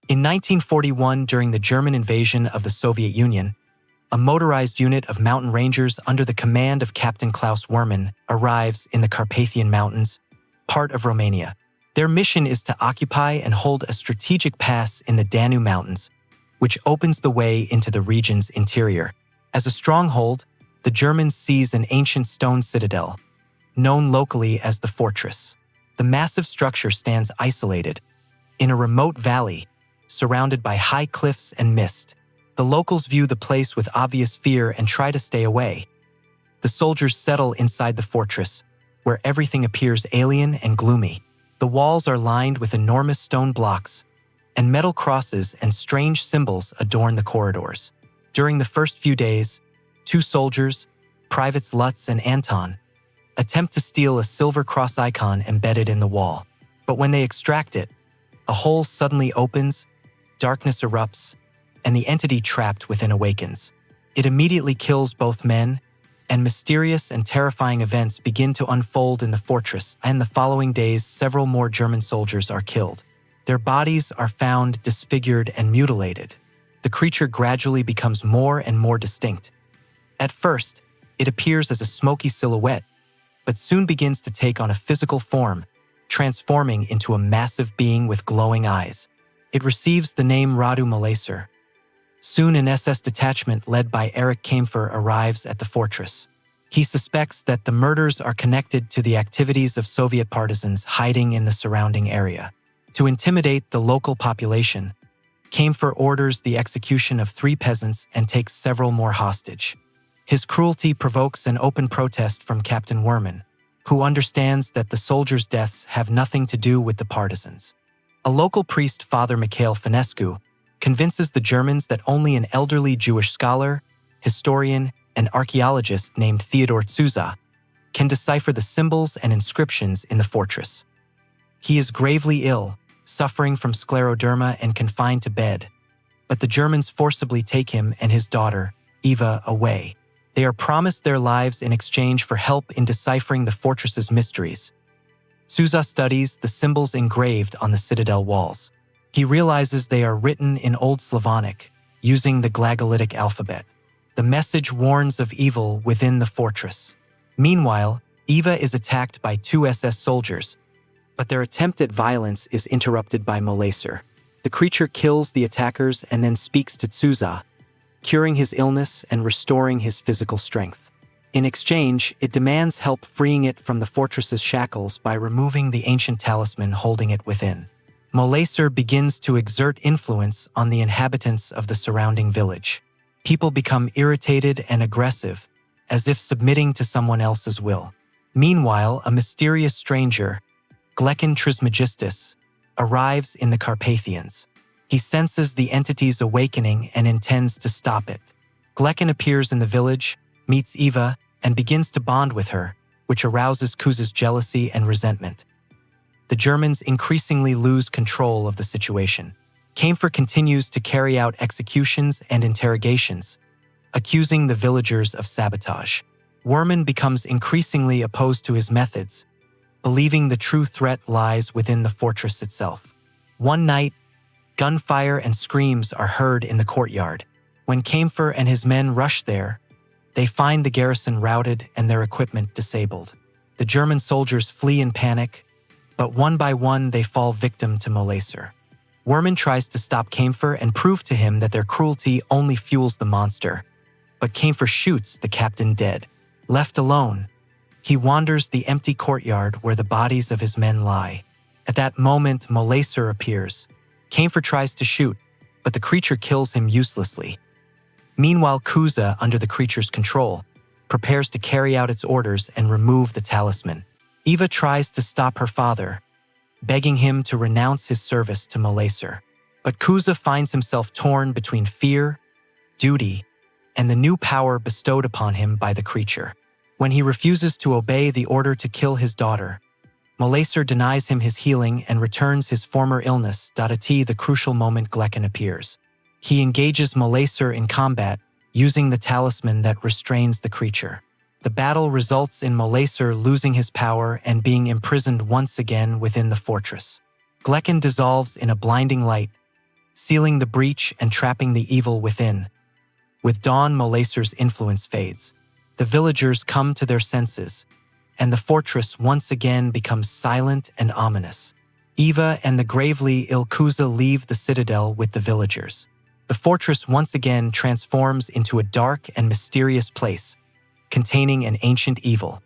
In 1941, during the German invasion of the Soviet Union, a motorized unit of mountain rangers under the command of Captain Klaus Werman arrives in the Carpathian Mountains, part of Romania. Their mission is to occupy and hold a strategic pass in the Danube Mountains, which opens the way into the region's interior. As a stronghold, the Germans seize an ancient stone citadel, known locally as the fortress. The massive structure stands isolated, in a remote valley, surrounded by high cliffs and mist. The locals view the place with obvious fear and try to stay away. The soldiers settle inside the fortress, where everything appears alien and gloomy. The walls are lined with enormous stone blocks, and metal crosses and strange symbols adorn the corridors. During the first few days, two soldiers, Privates Lutz and Anton, attempt to steal a silver cross icon embedded in the wall. But when they extract it, a hole suddenly opens, darkness erupts, and the entity trapped within awakens. It immediately kills both men, and mysterious and terrifying events begin to unfold in the fortress, and the following days several more German soldiers are killed. Their bodies are found disfigured and mutilated. The creature gradually becomes more and more distinct. At first, it appears as a smoky silhouette, but soon begins to take on a physical form, transforming into a massive being with glowing eyes. It receives the name Radu Malacer. Soon an SS detachment led by Erich Kämpfer arrives at the fortress. He suspects that the murders are connected to the activities of Soviet partisans hiding in the surrounding area. To intimidate the local population, Kämpfer orders the execution of 3 peasants and takes several more hostage. His cruelty provokes an open protest from Captain Werman, who understands that the soldiers' deaths have nothing to do with the partisans. A local priest, Father Mikhail Finescu, convinces the Germans that only an elderly Jewish scholar, historian, and archaeologist named Theodor Züsa can decipher the symbols and inscriptions in the fortress. He is gravely ill, suffering from scleroderma and confined to bed, but the Germans forcibly take him and his daughter, Eva, away. They are promised their lives in exchange for help in deciphering the fortress's mysteries. Züsa studies the symbols engraved on the citadel walls. He realizes they are written in Old Slavonic, using the Glagolitic alphabet. The message warns of evil within the fortress. Meanwhile, Eva is attacked by 2 SS soldiers, but their attempt at violence is interrupted by Malacer. The creature kills the attackers and then speaks to Züsa, curing his illness and restoring his physical strength. In exchange, it demands help freeing it from the fortress's shackles by removing the ancient talisman holding it within. Malacer begins to exert influence on the inhabitants of the surrounding village. People become irritated and aggressive, as if submitting to someone else's will. Meanwhile, a mysterious stranger, Glekhan Trismegistus, arrives in the Carpathians. He senses the entity's awakening and intends to stop it. Glekhan appears in the village, meets Eva, and begins to bond with her, which arouses Kuz's jealousy and resentment. The Germans increasingly lose control of the situation. Kämpfer continues to carry out executions and interrogations, accusing the villagers of sabotage. Werman becomes increasingly opposed to his methods, believing the true threat lies within the fortress itself. One night, gunfire and screams are heard in the courtyard. When Kämpfer and his men rush there, they find the garrison routed and their equipment disabled. The German soldiers flee in panic, but one by one they fall victim to Malacer. Werman tries to stop Kämpfer and prove to him that their cruelty only fuels the monster, but Kämpfer shoots the captain dead. Left alone, he wanders the empty courtyard where the bodies of his men lie. At that moment, Malacer appears. Kämpfer tries to shoot, but the creature kills him uselessly. Meanwhile, Kuza, under the creature's control, prepares to carry out its orders and remove the talisman. Eva tries to stop her father, begging him to renounce his service to Malacer. But Kuza finds himself torn between fear, duty, and the new power bestowed upon him by the creature. When he refuses to obey the order to kill his daughter, Malacer denies him his healing and returns his former illness. At the crucial moment, Glekhan appears. He engages Malacer in combat, using the talisman that restrains the creature. The battle results in Malacer losing his power and being imprisoned once again within the fortress. Glekhan dissolves in a blinding light, sealing the breach and trapping the evil within. With dawn, Molacer's influence fades. The villagers come to their senses, and the fortress once again becomes silent and ominous. Eva and the gravely ill Kuza leave the citadel with the villagers. The fortress once again transforms into a dark and mysterious place, containing an ancient evil.